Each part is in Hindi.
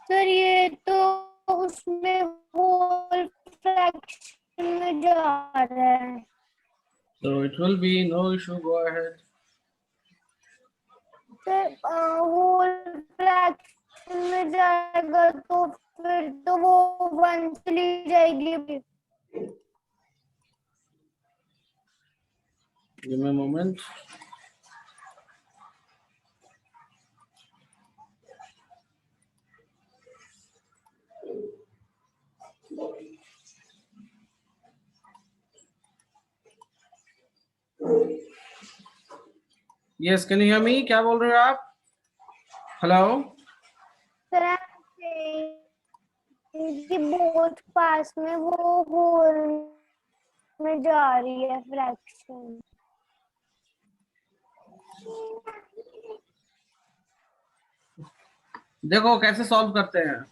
सर ये तो उसमें होल फ्रैक्शन में जा रहा है। So it will be no issue. Go ahead. Sir whole fraction में जाएगा तो फिर तो वो 1 चली जाएगी। Give me a moment. Yes, can you hear me? क्या बोल रहे हो आप? Hello. सर कि बोथ पास में वो होल में जा रही है फ्रैक्शन। देखो कैसे सॉल्व करते हैं.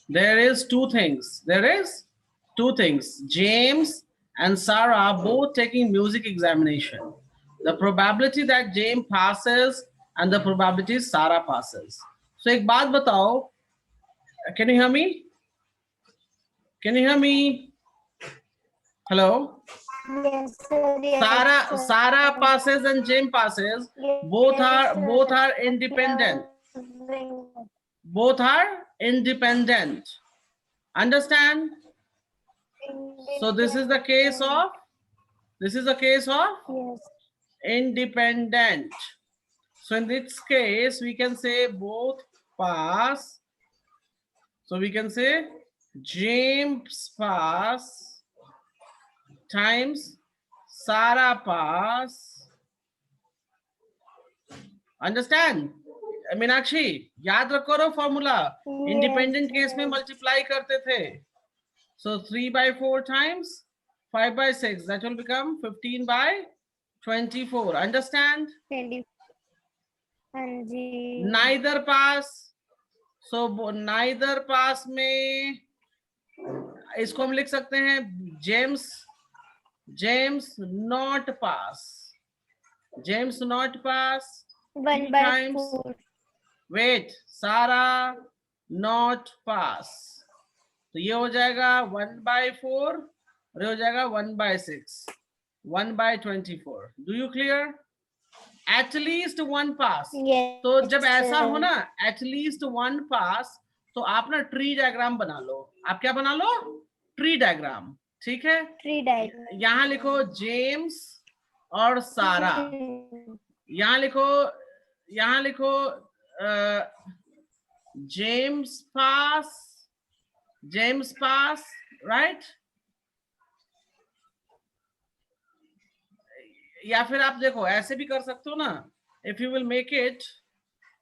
There is two things. James and Sarah both taking music examination. The probability that James passes and the probability Sarah passes. So एक बात बताओ. Can you hear me? Can you hear me? Hello. Yes, sir, yes, sir. Sarah passes and James passes. Both are independent. Both are independent. Understand? So this is the case of yes. independent. So in this case we can say both pass. So we can say James pass times Sarah pass. Understand? Meenakshi याद रखो रो फॉर्मूला. इंडिपेंडेंट केस में मल्टीप्लाई करते थे. So 3 by 4 times 5 by 6, that will become 15 by 24. Understand? Neither pass. So neither pass में इसको हम लिख सकते हैं James not pass. James not pass. 1 by 4. Wait, Sarah not pass. तो ये हो जाएगा 1 by 4 और ये हो जाएगा 1 by 6. 1 by 24. Do you clear? At least one pass. Yes, तो जब ऐसा sir. हो ना at least one pass, तो आप ना ट्री डायग्राम बना लो. आप क्या बना लो? Tree diagram. ठीक है. Tree diagram. यहाँ लिखो जेम्स और सारा. यहाँ लिखो जेम्स पास, राइट. या फिर आप देखो ऐसे भी कर सकते हो ना. If you will make it,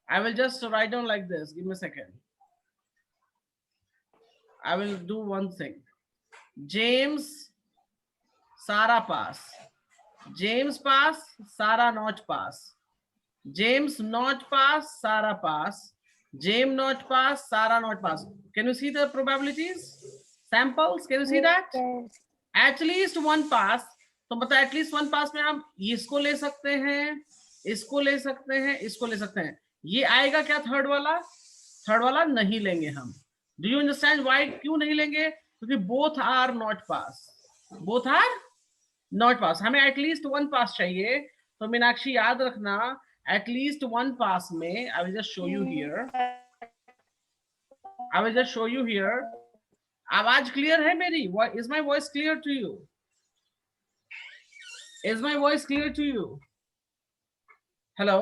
I will just write down like this. Give me a second. I will do one thing. James, Sarah pass. James pass, Sarah not pass. James not pass, Sarah pass. James not pass, Sarah not pass. Can you see the probabilities? Samples? Can you see that? Yes. At least one pass. तो मतलब at least one pass में हम इसको ले सकते हैं, इसको ले सकते हैं, इसको ले सकते हैं. ये आएगा क्या थर्ड वाला नहीं लेंगे हम. डू यू अंडरस्टैंड व्हाई क्यों नहीं लेंगे? क्योंकि बोथ आर नॉट पास. हमें एटलीस्ट वन पास चाहिए. तो मीनाक्षी याद रखना एटलीस्ट वन पास में I will just show you here. आवाज क्लियर है मेरी? Is my voice clear to you? Is my voice clear to you? Hello?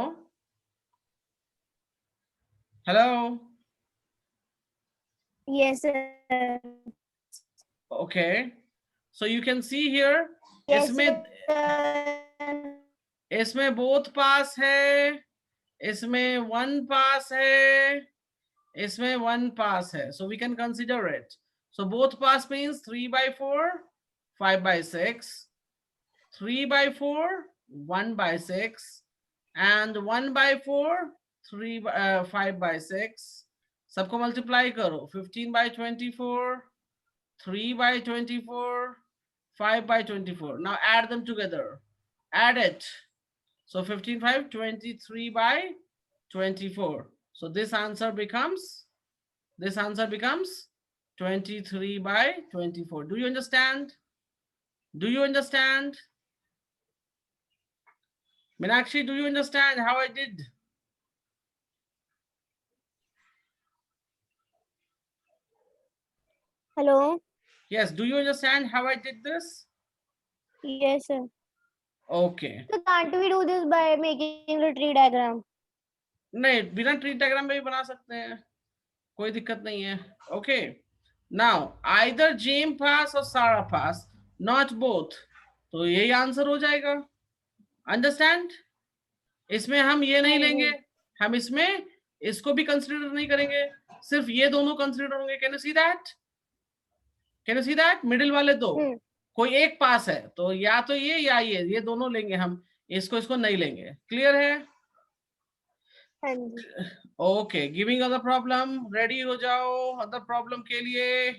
Yes, sir. Okay. So you can see here, Yes, इसमें sir. इसमें both pass है, इसमें one pass है, इसमें one pass है. So we can consider it. So both pass means 3/4, 5/6, 3/4, 1/6, and 1/4, 5/6. सबको multiply करो. 15/24, 3/24, 5/24. Now add them together. Add it. So 15, 5, 23/24. So this answer becomes 23/24. Do you understand? Do you understand? Meenakshi, do you understand how I did? Hello. Yes, do you understand how I did this? Yes, sir. Okay. So can't we do this by making the tree diagram? नहीं, बिना ट्री डायग्राम में भी बना सकते हैं, कोई दिक्कत नहीं है. Okay. Now either James pass or Sarah pass, not both. तो यही आंसर हो जाएगा. Understand? इसमें हम ये नहीं लेंगे, हम इसमें इसको भी कंसीडर नहीं करेंगे, सिर्फ ये दोनों कंसीडर होंगे. Can you see that? Can you see that? Middle वाले दो, कोई एक पास है तो या तो ये या ये दोनों लेंगे हम, इसको नहीं लेंगे. क्लियर है? Okay. Giving other problem. Ready हो जाओ अदर प्रॉब्लम के लिए.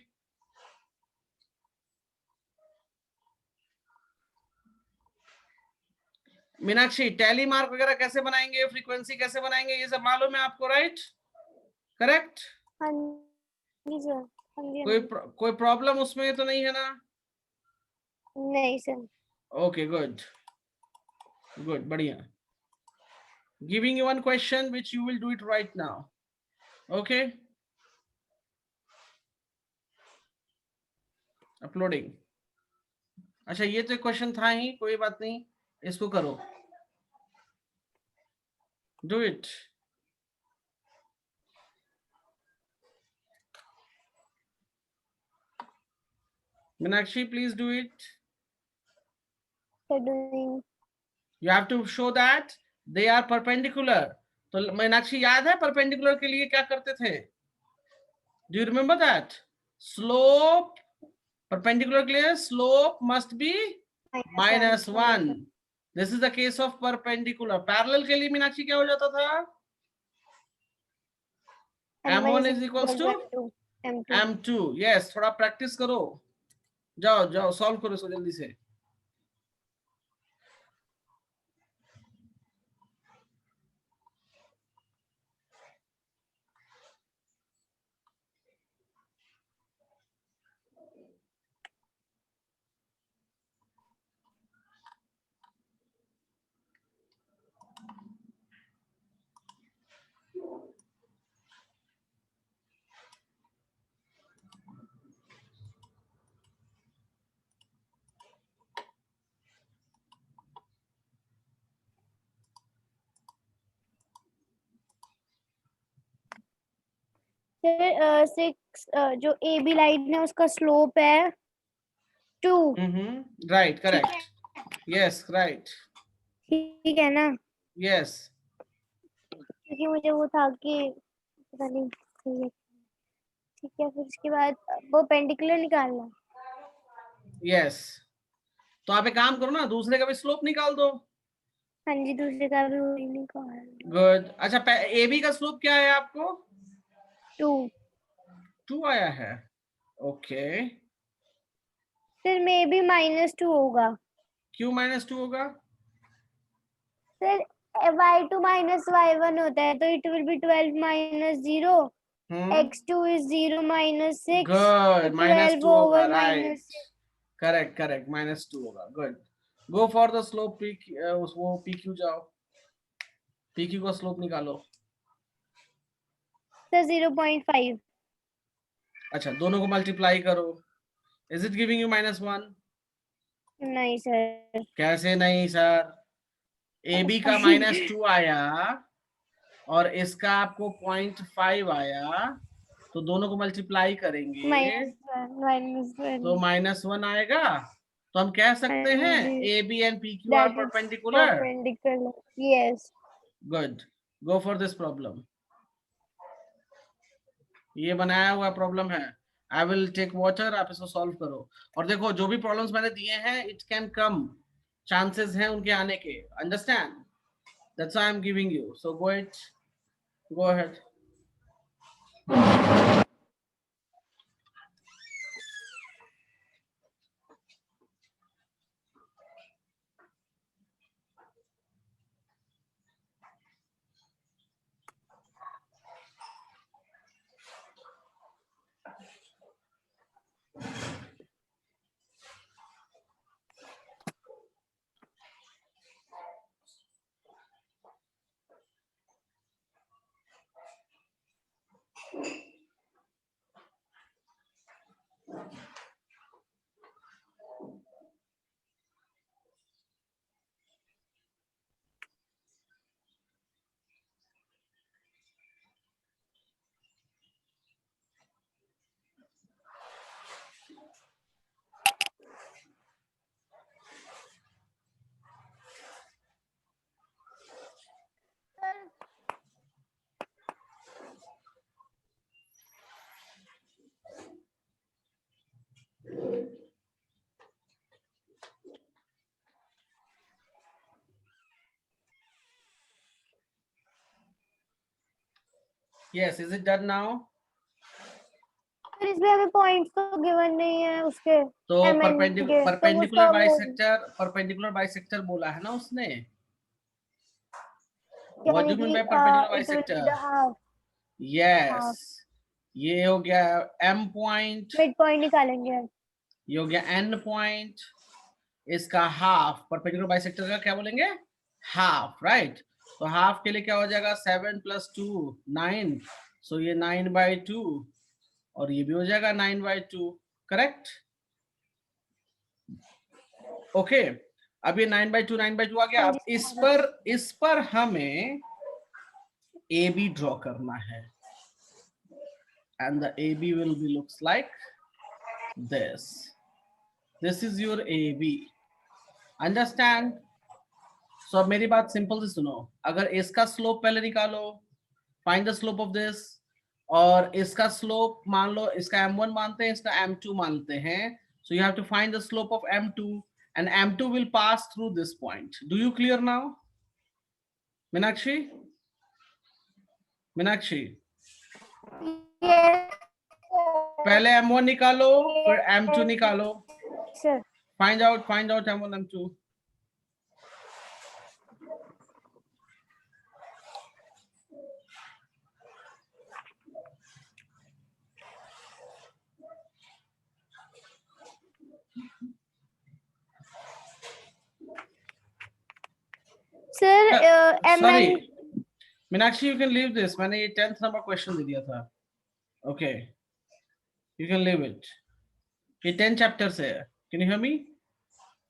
मीनाक्षी, टैली मार्क वगैरह कैसे बनाएंगे, फ्रीक्वेंसी कैसे बनाएंगे, ये सब मालूम है आपको, राइट? करेक्ट? हाँ जी सर. कोई प्रॉब्लम उसमें तो नहीं है ना? नहीं सर. ओके, गुड गुड, बढ़िया. Giving you one question which you will do it right now. Okay? Uploading. अच्छा, ये तो क्वेश्चन था ही, कोई बात नहीं, इसको करो. Do it. Meenakshi, please do it. Doing. You have to show that they are perpendicular. तो मीनाक्षी, याद है परपेंडिकुलर के लिए क्या करते थे? Do you remember that? Slope, perpendicular के लिए slope must be -1. This is the case of perpendicular. Parallel के लिए मीनाक्षी क्या हो जाता था? M1 is equals to M2. Yes, थोड़ा प्रैक्टिस करो. जाओ सॉल्व करो इसको जल्दी से. सिक्स जो ए बी लाइन है उसका स्लोप है 2. Right, correct. Yes, right. ठीक है ना? यस. क्योंकि मुझे वो था कि पता नहीं. ठीक है, फिर उसके बाद वो पेंडिकुलर निकालना. यस. तो आप एक काम करो ना, दूसरे का भी स्लोप निकाल दो. हाँ जी, दूसरे का भी वही निकाल. गुड. अच्छा, ए बी का स्लोप क्या है आपको? 2 आया है. ओके. फिर मे बी -2 होगा. क्यों -2 होगा? सर y2 - y1 होता है तो it will be 12 - 0. x2 is 0 - 6. Good. -2 होगा, right. -6. Correct. -2 होगा. Good. Go for the slope वो PQ जाओ. PQ का स्लोप निकालो. सर 0.5. अच्छा, दोनों को मल्टीप्लाई करो. Is it giving you -1? नहीं सर. कैसे नहीं सर? AB का -2 आया और इसका आपको 0.5 आया, तो दोनों को मल्टीप्लाई करेंगे. -1 तो -1 आएगा, तो हम कह सकते हैं A B and P Q R that is perpendicular. perpendicular. Yes. Good, go for this problem. ये बनाया हुआ प्रॉब्लम है. आई विल टेक वाटर, आप इसको सॉल्व करो. और देखो जो भी प्रॉब्लम्स मैंने दिए हैं, इट कैन कम, चांसेस हैं उनके आने के. Understand? That's why I am giving you. So go ahead. Yes, is it done now? फिर इसमें हमें पॉइंट्स तो गिवन नहीं है उसके तो MN के, तो उसका परपेंडिकुलर बाइसेक्टर बोला है ना उसने. What do यानी you mean कि by perpendicular it will be bisector? the half. Yes. ये हो गया M पॉइंट, मिड पॉइंट निकालेंगे. ये हो गया N पॉइंट, इसका हाफ. परपेंडिकुलर बाइसेक्टर का क्या बोलेंगे? Half, right. तो हाफ के लिए क्या हो जाएगा? 7 + 2 9. सो ये 9/2 और ये भी हो जाएगा 9/2. करेक्ट? ओके. अब ये 9/2 9/2 आ गया. अब इस पर हमें ए बी ड्रॉ करना है. And the AB will be looks like this. This is your AB. Understand? So अब मेरी बात सिंपल से सुनो. अगर इसका स्लोप पहले निकालो, find the slope of this. और इसका स्लोप मान लो, इसका M1 मानते हैं, इसका M2 मानते हैं. So you have to find the slope of M2, and M2 will pass through this point. Do you clear now? Meenakshi? Meenakshi? Yes. पहले M1 निकालो, फिर M2 निकालो. Sir. Find out M1 M2. Sir, Sorry, Meenakshi, you can leave this. मैंने ये 10th number question दे दिया था. Okay, you can leave it. ये 10 chapters है. Can you hear me?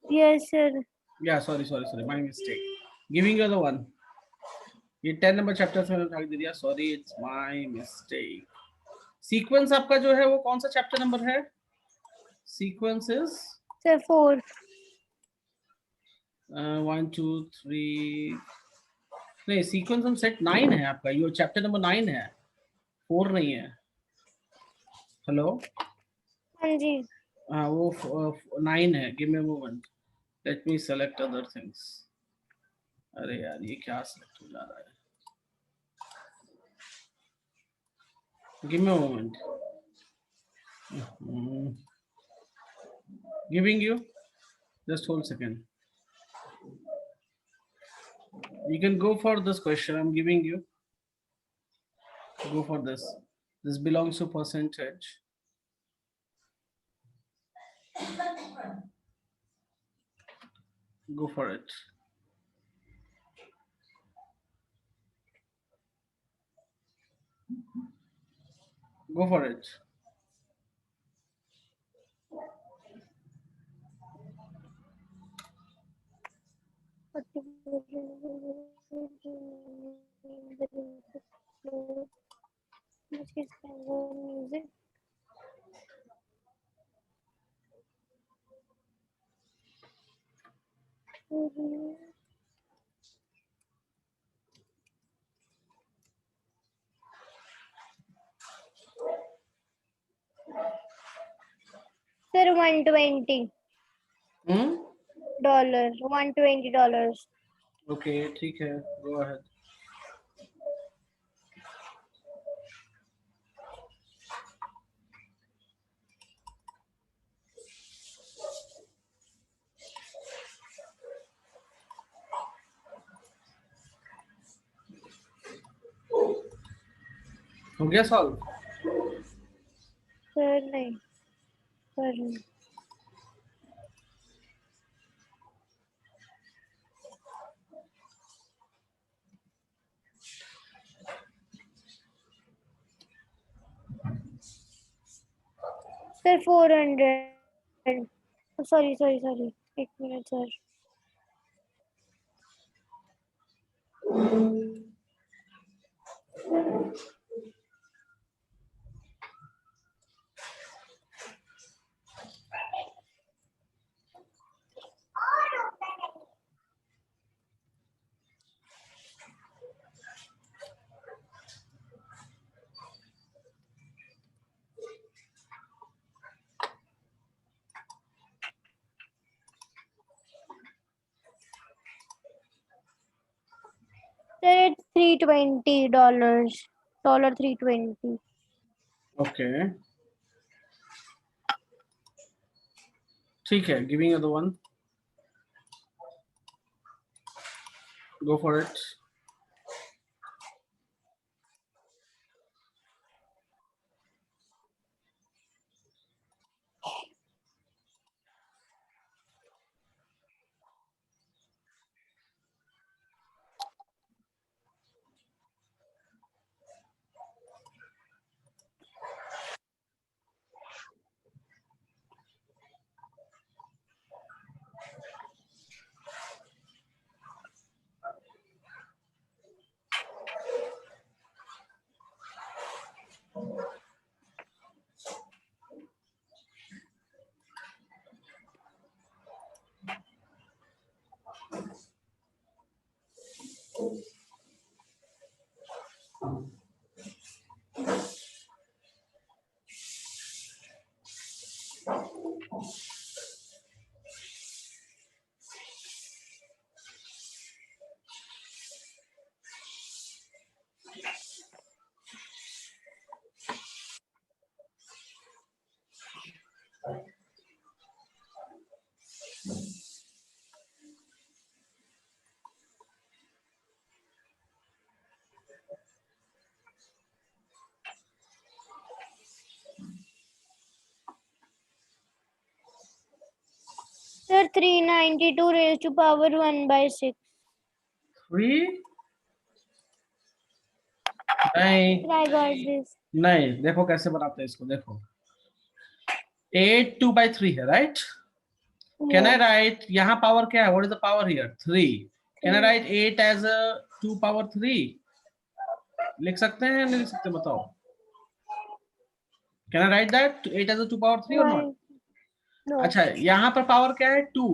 Yes, sir. Yeah, sorry, my mistake. Giving you the one. ये 10 number chapters मैंने उठा के दे दिया. Sorry, it's my mistake. Sequence आपका जो है वो कौन सा chapter number है? Sequence is Sir, 4. 1 2 3. नहीं, sequence on set 9 है आपका. ये chapter number 9 है, 4 नहीं है. Hello? हाँ जी. हाँ, वो 9 है. Give me a moment. Let me select other things. अरे यार, ये क्या select हो जा रहा है? Give me a moment. Giving you. Just hold a second. You can go for this question I'm giving you. Go for this. This belongs to percentage. Go for it. Go for it. Music. Sir, $120. $120. Okay ठीक है, गो अहेड। हो गया सॉल्व? Sir, नहीं, sir. Sir, 400. Oh, sorry. 1 minute, sir. Sir, it's $320. $320. Okay ठीक है, giving other one, go for it. Sir, 392 raised to power 1/6. 3 नहीं I got this. नहीं, देखो कैसे बनाते हैं इसको, देखो 8 2/3 है, right? Can I Yes. Right, यहाँ पावर क्या है, what is the power here? 3। Can I 3. Write 8 as 2 power 3? लिख सकते हैं या नहीं लिख सकते, बताओ? Can I write that 8 as 2 power 3 और नॉट? Why? No. अच्छा, यहाँ पर पावर क्या है? 2।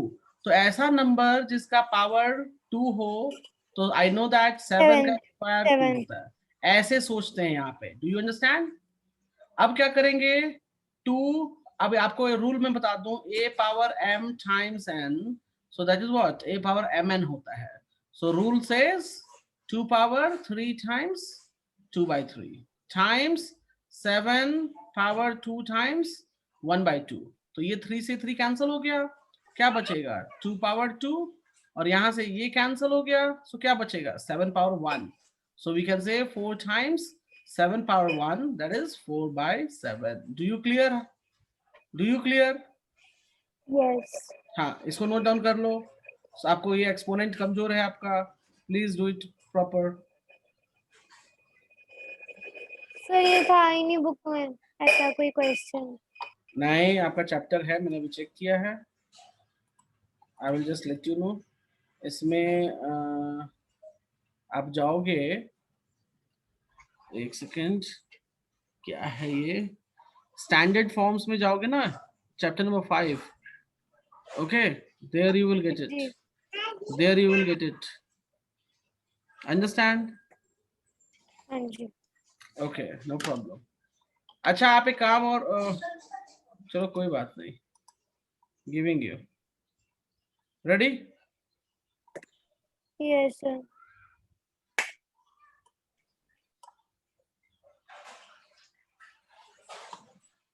तो ऐसा नंबर जिसका पावर 2 हो, तो आई नो दैट 7 का 7. स्क्वायर 2 7. होता है। ऐसे सोचते हैं यहाँ पे, डू यू अंडरस्टैंड? अब क्या करेंगे? 2, अब आपको रूल में बता दूं, a power m times n, so that is what? a power mn होता है। So rule says 2 power 3 times 2/3 times 7 power 2 times 1/2। तो ये 3 से 3 कैंसिल हो गया, क्या बचेगा? 2 पावर 2, और यहां से ये कैंसिल हो गया, सो क्या बचेगा? 7 power 1। So we can say 4 times 7 power 1, that is 4/7. Do you clear? Do you clear? Yes. हाँ, इसको नोट डाउन कर लो। So, आपको ये एक्सपोनेंट कमजोर है आपका, please do it proper. Sir, ये था ही नहीं बुक में ऐसा कोई क्वेश्चन। नहीं, आपका चैप्टर है, मैंने अभी चेक किया है। आई will just let you know. इसमें आप जाओगे, एक सेकेंड, क्या है ये, स्टैंडर्ड फॉर्म्स में जाओगे ना, chapter number 5, okay, there you will get जी। इट। there you will get it. Understand? हाँ जी. Okay, no problem. अच्छा आप एक काम और चलो कोई बात नहीं. Giving you. Ready? Yes, sir.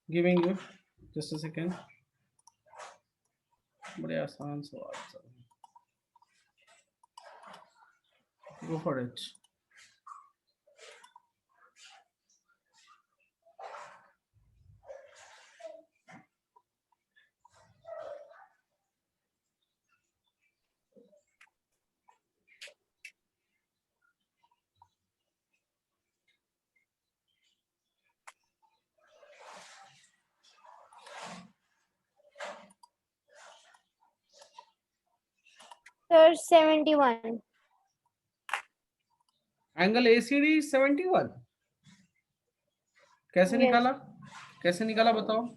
Giving you. Just a second. बड़े आसान सवाल sir. Go for it. Sir, 71. Angle ACD 71. कैसे Yes. निकाला? कैसे निकाला बताओ?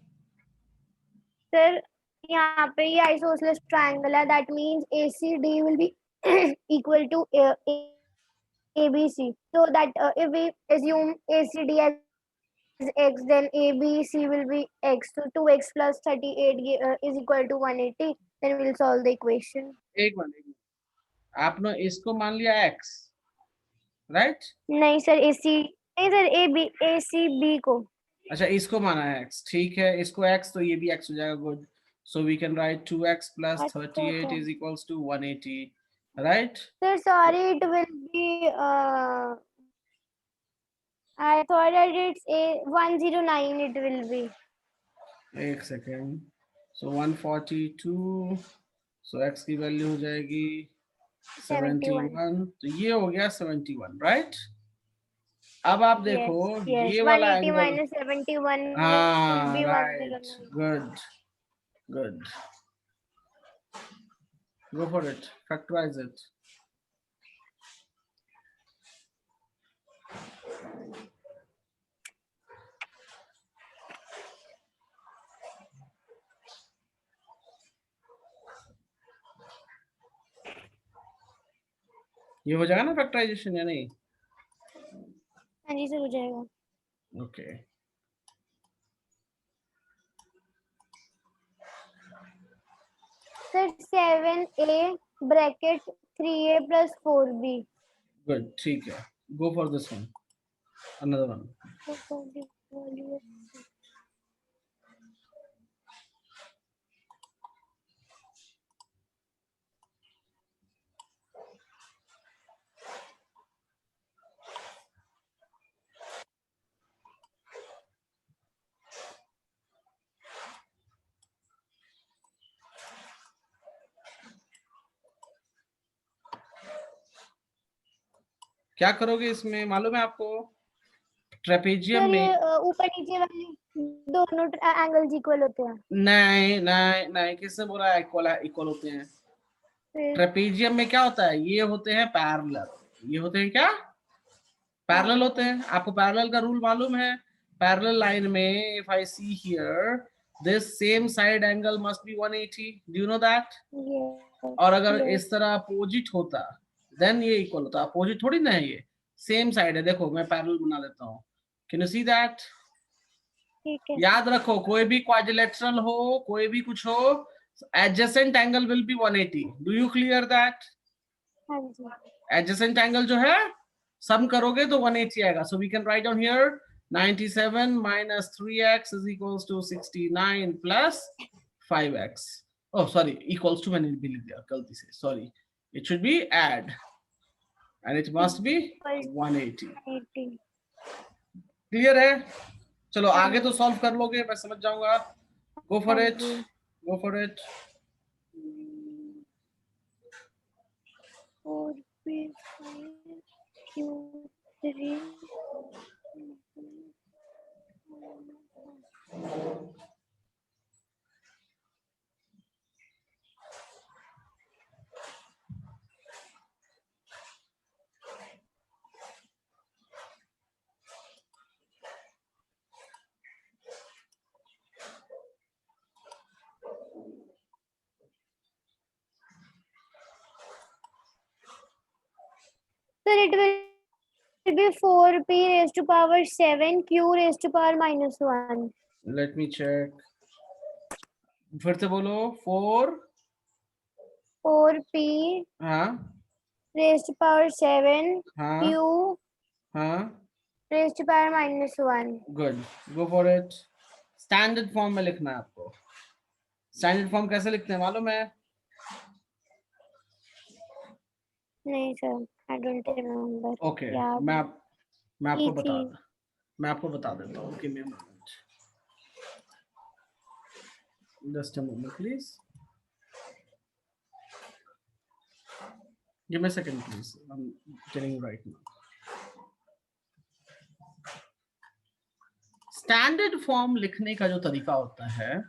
Sir, यहाँ पे ये isosceles triangle है. That means ACD will be equal to ABC. So that if we assume ACD as x, then ABC will be x. So 2x plus 38 is equal to 180. Then we'll solve the equation. एक मिनट. आपने इसको मान लिया x, right? नहीं सर नहीं सर ACB को. अच्छा इसको माना है x. ठीक है, इसको x तो ये भी x हो जाएगा. Good. So we can write 2x plus 38 is equals to 180, right? Sir, sorry, it will be I thought that it's a 109. It will be. एक सेकेंड. So 142. So x की वैल्यू हो जाएगी 71. तो ये हो गया 71, right? अब आप देखो Yes, ये वाला 180 एंगल. minus 71 will हाँ be right. 109. Good. Good. Go for it. Factorize it. ये हो जाएगा ना फैक्टराइजेशन या नहीं? हाँ जी सर, हो जाएगा. Okay. Sir 7a bracket 3a plus 4b. Good. ठीक है. गो for this one. Another one. क्या करोगे इसमें मालूम है आपको? ट्रेपेजियम सर ये में ऊपर नीचे वाले दोनों एंगल्स इक्वल होते हैं. नहीं नहीं नहीं, किसने बोला इक्वल इक्वल होते हैं? फिर ट्रेपेजियम में क्या होता है? ये होते हैं पैरेलल. ये होते हैं क्या? पैरेलल होते हैं. आपको पैरेलल का रूल मालूम है? पैरेलल लाइन में if I see here this same side angle must be 180. Do you know that? और अगर इस तरह अपोजिट होता देन ये इक्वल होता. अपोजिट थोड़ी ना है, ये सेम साइड है. देखो मैं पैरेलल बना देता हूँ. Can you see that? ठीक है. याद रखो कोई भी क्वाड्रिलेटरल हो, कोई भी कुछ हो, adjacent angle will be 180. Do you clear that? हाँ जी. एडजेसेंट एंगल जो है सम करोगे तो 180 आएगा. So we can write down here 97 minus 3x is equals to 69 plus 5x. Oh sorry, equals to मैंने भी लिख दिया गलती से. Sorry, it should be add and it must be 180. Clear है? चलो आगे तो सॉल्व कर लोगे, मैं समझ जाऊंगा. Go for it. Go for it. 4p5q3. Sir, it will be 4p raised to power 7 q raised to power -1. Let me check, फिर से बोलो। 4p हाँ raised to power 7 हाँ q हाँ, raised to power -1. Good, go for it. Standard form में लिखना है आपको। स्टैंडर्ड फॉर्म कैसे लिखते हैं मालूम है? नहीं sir, I don't remember. Okay, याद मैं आपको की थी। मैं आपको बता देता हूँ। Give me a moment, just a moment please, give me a second please, I am telling you right now. Standard form लिखने का जो तरीका होता है,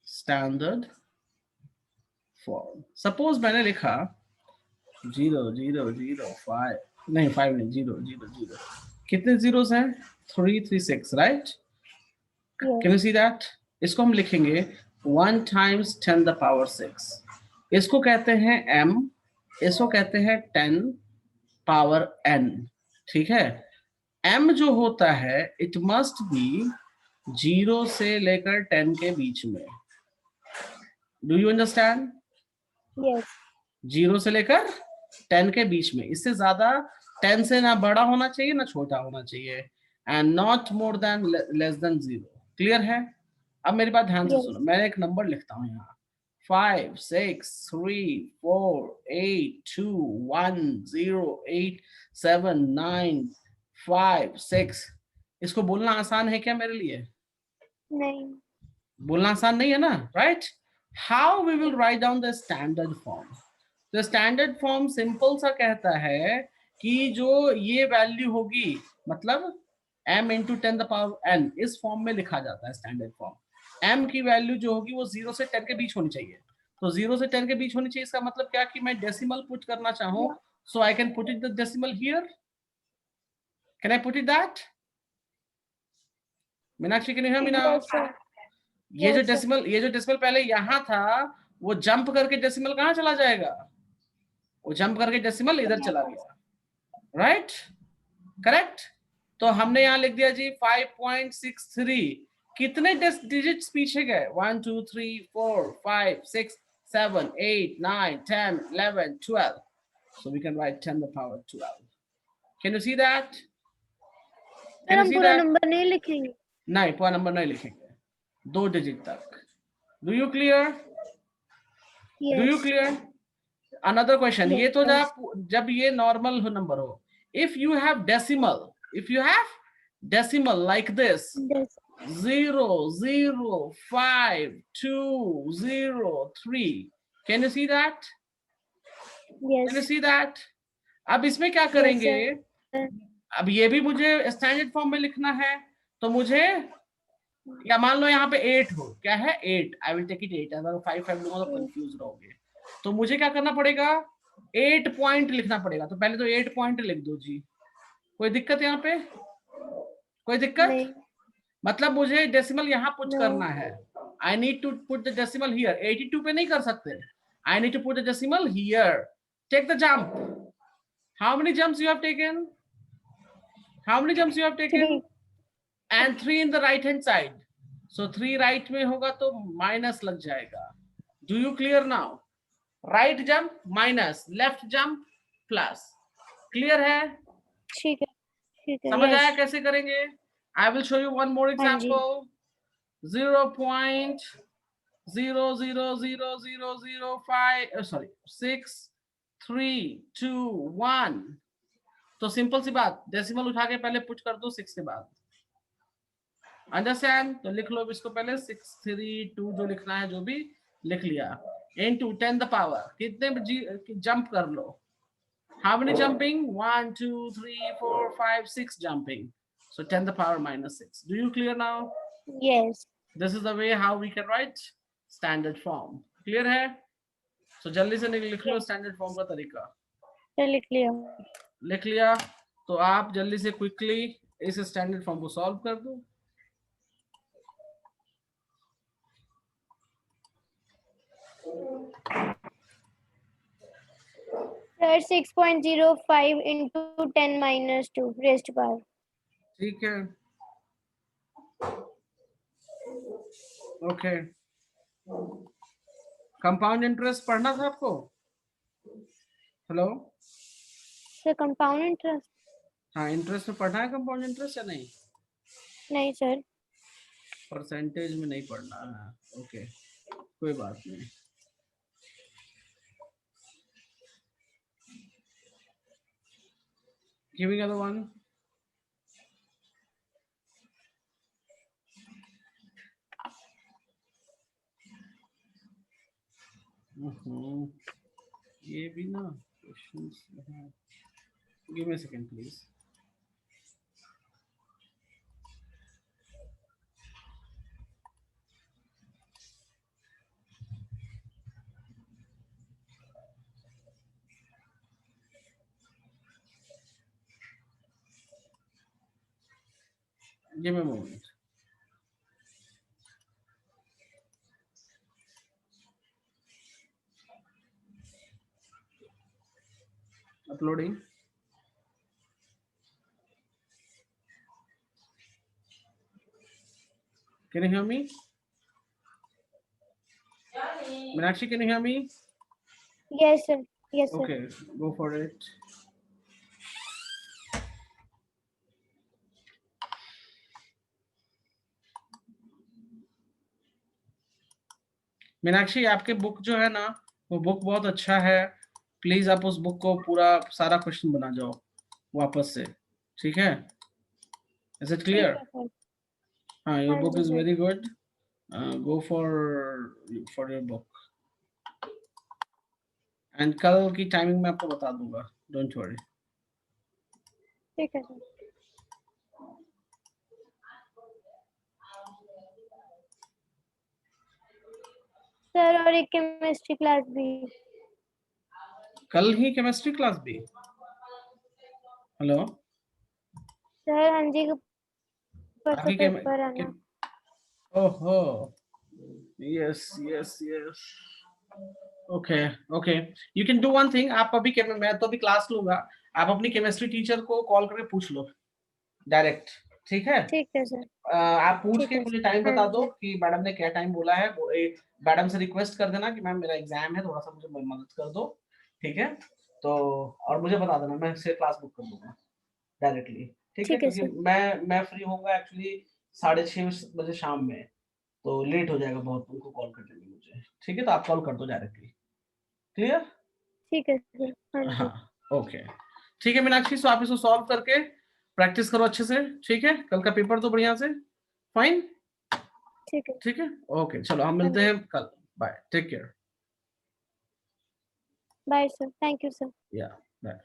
स्टैंडर्ड फॉर्म, सपोज मैंने लिखा 0 0 0 5, नहीं 5 नहीं, 0 0 0, कितने जीरोस हैं? 3 3 6, right? Can you see that? इसको हम लिखेंगे 1 टाइम्स 10 द पावर 6। इसको कहते हैं m, इसको कहते हैं 10 पावर n, ठीक है? m जो होता है इट मस्ट बी 0 से लेकर 10 के बीच में। Do you understand? Yes. 0 से लेकर 10 के बीच में, इससे ज्यादा 10 से ना बड़ा होना चाहिए ना छोटा होना चाहिए, and not more than less than 0। Clear है? अब मेरी बात ध्यान से Yes. सुनो, मैं एक नंबर लिखता हूँ यहाँ, 5 6 3 4 8 2 1 0 8 7 9 5 6। इसको बोलना आसान है क्या मेरे लिए? नहीं। बोलना आसान नहीं है ना, right? How we will write down the standard form? तो स्टैंडर्ड फॉर्म सिंपल सा कहता है कि जो ये वैल्यू होगी, मतलब m into 10 the power n, इस फॉर्म में लिखा जाता है स्टैंडर्ड फॉर्म। m की वैल्यू जो होगी वो 0 से 10 के बीच होनी चाहिए। तो 0 से 10 के बीच होनी चाहिए, इसका मतलब क्या कि मैं डेसिमल पुट करना चाहूं, so I can put it the decimal here. Can I put it that? Meenakshi, can you hear me now? Yes, sir. ये Yes, sir. ये जो डेसिमल पहले यहां था, वो जंप करके डेसिमल कहां चला जाएगा? वो जंप करके डेसिमल इधर चला गया, राइट? करेक्ट? तो हमने यहां लिख दिया जी 5.63। कितने डिजिट्स पीछे गए? 1 2 3 4 5 6 7 8 9 10 11 12। So we can write 10 the power 12. Can you see that? Sir, Can you हम see पूरा that? नंबर नहीं लिखेंगे। नहीं, पूरा नंबर नहीं लिखेंगे, 2 डिजिट तक। Do you clear? Do you Yes. Clear? Another question, ये तो Yes. जब ये नॉर्मल नंबर हो, if you have decimal like this, Yes. 0 0 5 2 0 3, can you see that? Yes. Can you see that? अब इसमें क्या Yes, करेंगे? sir. अब ये भी मुझे स्टैंडर्ड फॉर्म में लिखना है, तो मुझे, या मान लो यहाँ पे 8 हो, क्या है 8, आई विल टेक इट 8, अगर 5 5 लूंगा तो कंफ्यूज रहोगे। तो मुझे क्या करना पड़ेगा? 8 पॉइंट लिखना पड़ेगा। तो पहले तो 8 पॉइंट लिख दो जी। कोई दिक्कत यहाँ पे? कोई दिक्कत? नहीं। मतलब मुझे डेसिमल यहाँ पुट No. करना है। I need to put the decimal here. 82 पे नहीं कर सकते, I need to put the decimal here. Take the jump. How many jumps you have taken? How many jumps you have taken? 3. And 3 in the right hand side. So 3 right में होगा तो माइनस लग जाएगा। Do you clear now? Right jump minus, left jump plus. Clear है? ठीक है। ठीक है। समझ आया Yes. कैसे करेंगे? I will show you one more हाँ जी। एग्जाम्पल। 0.0000005, सॉरी 6 3 2 1। तो सिंपल सी बात, डेसिमल उठा के पहले पुट कर दो 6 के बाद। अंडरस्टैंड? तो लिख लो इसको पहले, 6 3 2 जो लिखना है जो भी लिख लिया, इनटू 10 द पावर, कितने जंप कर लो? How many jumping? 1 2 3 4 5 6 jumping. So 10 the power minus 6. Do you clear now? Yes. This is the way how we can write standard form. Clear है? So जल्दी से लिख लो standard form का तरीका। चल लिख लिया। लिख लिया? तो आप जल्दी से क्विकली इस स्टैंडर्ड फॉर्म को सॉल्व कर दो। Sir 6.05 into 10 minus 2 raised to power. ठीक है, ओके। कंपाउंड इंटरेस्ट पढ़ना था आपको? हेलो, सर कंपाउंड इंटरेस्ट हाँ, इंटरेस्ट में पढ़ना है कंपाउंड इंटरेस्ट या नहीं? नहीं सर। परसेंटेज में नहीं पढ़ना है, ओके, कोई बात नहीं। Give me the other one. ये भी ना क्वेश्चंस हैं। Give me a second, please. Give me a moment. Uploading. Can you hear me? Meenakshi, can you hear me? Yes sir. Yes sir. Okay, go for it. Meenakshi, आपके बुक जो है ना, वो बुक बहुत अच्छा है। प्लीज आप उस बुक को पूरा सारा क्वेश्चन बना जाओ वापस से, ठीक है? Is it clear? ठीक है सर। हाँ, योर हाँ बुक जी is sir. Very good. Go for your book. And कल की टाइमिंग मैं आपको बता दूंगा, डोंट वरी। ठीक है सर। सर और एक केमिस्ट्री क्लास भी। कल ही केमिस्ट्री क्लास भी? हेलो, सर हाँ जी परसों आपकी पेपर है ना। ओहो, yes yes yes, okay okay. You can do one thing, आप अभी मैं तो अभी क्लास लूंगा, आप अपनी केमिस्ट्री टीचर को कॉल करके पूछ लो डायरेक्ट, ठीक है? ठीक है सर। आप पूछ ठीक के है मुझे सर। टाइम हाँ बता दो जी। कि मैडम ने क्या टाइम बोला है। वो मैडम से रिक्वेस्ट कर देना कि मैम मेरा एग्जाम है, थोड़ा सा मुझे मदद कर दो, ठीक है? तो और मुझे बता देना, मैं से क्लास बुक कर दूंगा डायरेक्टली, ठीक है? ठीक है क्योंकि सर। मैं फ्री होऊंगा एक्चुअली 6:30 बजे शाम में, तो लेट हो जाएगा बहुत उनको कॉल करने में मुझे, ठीक है? तो आप कॉल कर दो डायरेक्टली, क्लियर? ठीक है सर। हाँ जी। हाँ, ओके, ठीक है मीनाक्षी। सो आप इसको सॉल्व करके प्रैक्टिस करो अच्छे से, ठीक है? कल का पेपर तो बढ़िया से, फाइन, ठीक है। ठीक है? ओके, चलो हम हाँ मिलते जी। हैं कल, bye, take care. Bye sir. Thank you sir. या बाय।